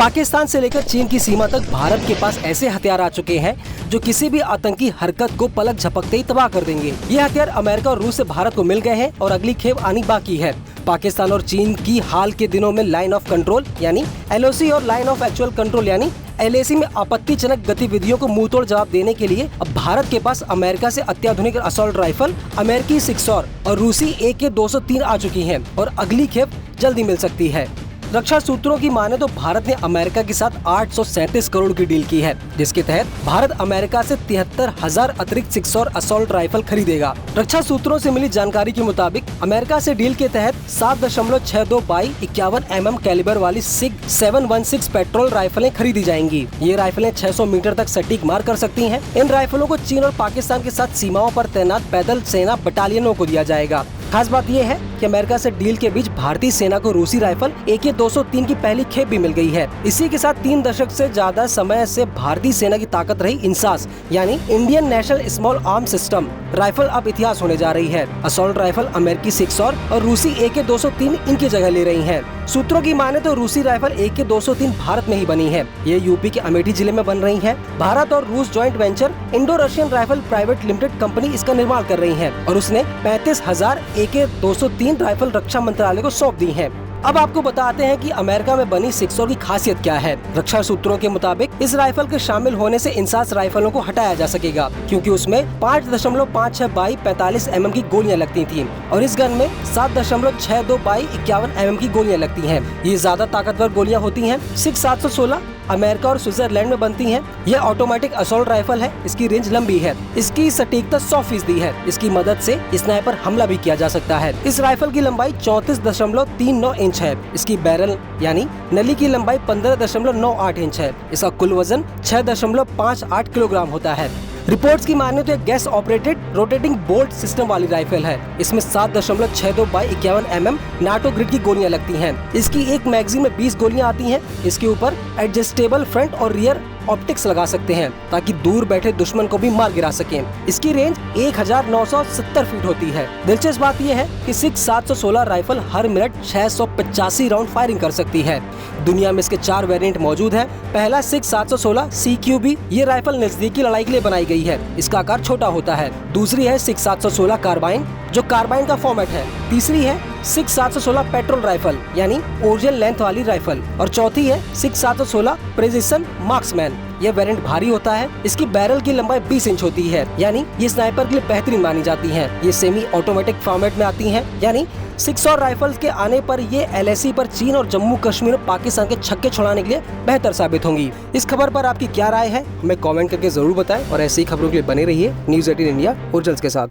पाकिस्तान से लेकर चीन की सीमा तक भारत के पास ऐसे हथियार आ चुके हैं जो किसी भी आतंकी हरकत को पलक झपकते ही तबाह कर देंगे। ये हथियार अमेरिका और रूस से भारत को मिल गए हैं और अगली खेप आनी बाकी है। पाकिस्तान और चीन की हाल के दिनों में लाइन ऑफ कंट्रोल यानी LOC और लाइन ऑफ एक्चुअल कंट्रोल यानी LAC में आपत्तिजनक गतिविधियों को मुंहतोड़ जवाब देने के लिए अब भारत के पास अमेरिका से अत्याधुनिक असॉल्ट राइफल अमेरिकी सिक्सॉर और रूसी AK-203 आ चुकी हैं और अगली खेप जल्दी मिल सकती है। रक्षा सूत्रों की माने तो भारत ने अमेरिका के साथ 837 करोड़ की डील की है, जिसके तहत भारत अमेरिका से 73,000 अतिरिक्त सिक्सॉर असॉल्ट राइफल खरीदेगा। रक्षा सूत्रों से मिली जानकारी के मुताबिक अमेरिका से डील के तहत 7.62 बाई 51 mm कैलिबर वाली SIG 716 पेट्रोल राइफलें खरीदी जाएंगी। ये राइफलें 600 मीटर तक सटीक मार कर सकती हैं। इन राइफलों को चीन और पाकिस्तान के साथ सीमाओं पर तैनात पैदल सेना बटालियनों को दिया जाएगा। खास बात यह है कि अमेरिका से डील के बीच भारतीय सेना को रूसी राइफल AK-203 की पहली खेप भी मिल गई है। इसी के साथ 3 दशक से ज्यादा समय से भारतीय सेना की ताकत रही इंसास यानी Indian national small arm system rifle अब इतिहास होने जा रही है। असॉल्ट राइफल अमेरिकी सिक्सॉर और रूसी AK-203 इनकी जगह ले रही है। सूत्रों की माने तो रूसी राइफल AK-203 भारत में ही बनी है। ये यूपी के अमेठी जिले में बन रही है। भारत और रूस joint venture Indo Russian rifle private limited company इसका निर्माण कर रही है और उसने 35,000 AK-203 राइफल रक्षा मंत्रालय को सौंप दी है। अब आपको बताते हैं कि अमेरिका में बनी सिक्सॉर की खासियत क्या है। रक्षा सूत्रों के मुताबिक इस राइफल के शामिल होने से इंसास राइफलों को हटाया जा सकेगा, क्योंकि उसमें 5.56 बाई 45 mm की गोलियां लगती थीं और इस गन में 7.62 बाई 51 mm की गोलियां लगती हैं। ये ज्यादा ताकतवर गोलियां होती हैं। SIG 716 अमेरिका और स्विट्जरलैंड में बनती हैं। यह ऑटोमेटिक असॉल्ट राइफल है। इसकी रेंज लंबी है। इसकी सटीकता 100% है। इसकी मदद से स्नाइपर हमला भी किया जा सकता है। इस राइफल की लंबाई 34.39 इंच है। इसकी बैरल यानी नली की लंबाई 15.98 इंच है। इसका कुल वजन 6.58 किलोग्राम होता है। रिपोर्ट्स की माने तो एक gas operated rotating bolt system वाली राइफल है। इसमें 7.62 बाई 51 mm नाटो ग्रिड की गोलियां लगती हैं। इसकी एक मैगजीन में 20 गोलियां आती हैं। इसके ऊपर एडजस्टेबल फ्रंट और रियर ऑप्टिक्स लगा सकते हैं ताकि दूर बैठे दुश्मन को भी मार गिरा सकें। इसकी रेंज 1970 फीट होती है। दिलचस्प बात यह है कि SIG 716 राइफल हर मिनट 685 राउंड फायरिंग कर सकती है। दुनिया में इसके 4 वेरिएंट मौजूद हैं। पहला SIG 716 CQB, ये राइफल नजदीकी लड़ाई के लिए बनाई गई है। इसका आकार छोटा होता है। दूसरी है SIG 716 कार्बाइन, जो कार्बाइन का फॉर्मेट है। तीसरी है SIG 716 पेट्रोल राइफल यानी ओरिजिनल लेंथ वाली राइफल और चौथी है SIG 716 प्रिसिजन मार्क्समैन। यह वेरिएंट भारी होता है। इसकी बैरल की लंबाई 20 इंच होती है, यानी ये स्नाइपर के लिए बेहतरीन मानी जाती है। ये सेमी ऑटोमेटिक फॉर्मेट में आती हैं, यानी सिक्सॉर राइफल्स के आने पर ये LAC पर चीन और जम्मू कश्मीर और पाकिस्तान के छक्के छुड़ाने के लिए बेहतर साबित होंगी। इस खबर पर आपकी क्या राय है, हमें कमेंट करके जरूर बताएं और ऐसी खबरों के लिए बने रहिए न्यूज़ 18 इंडिया ओरिजिनल्स के साथ।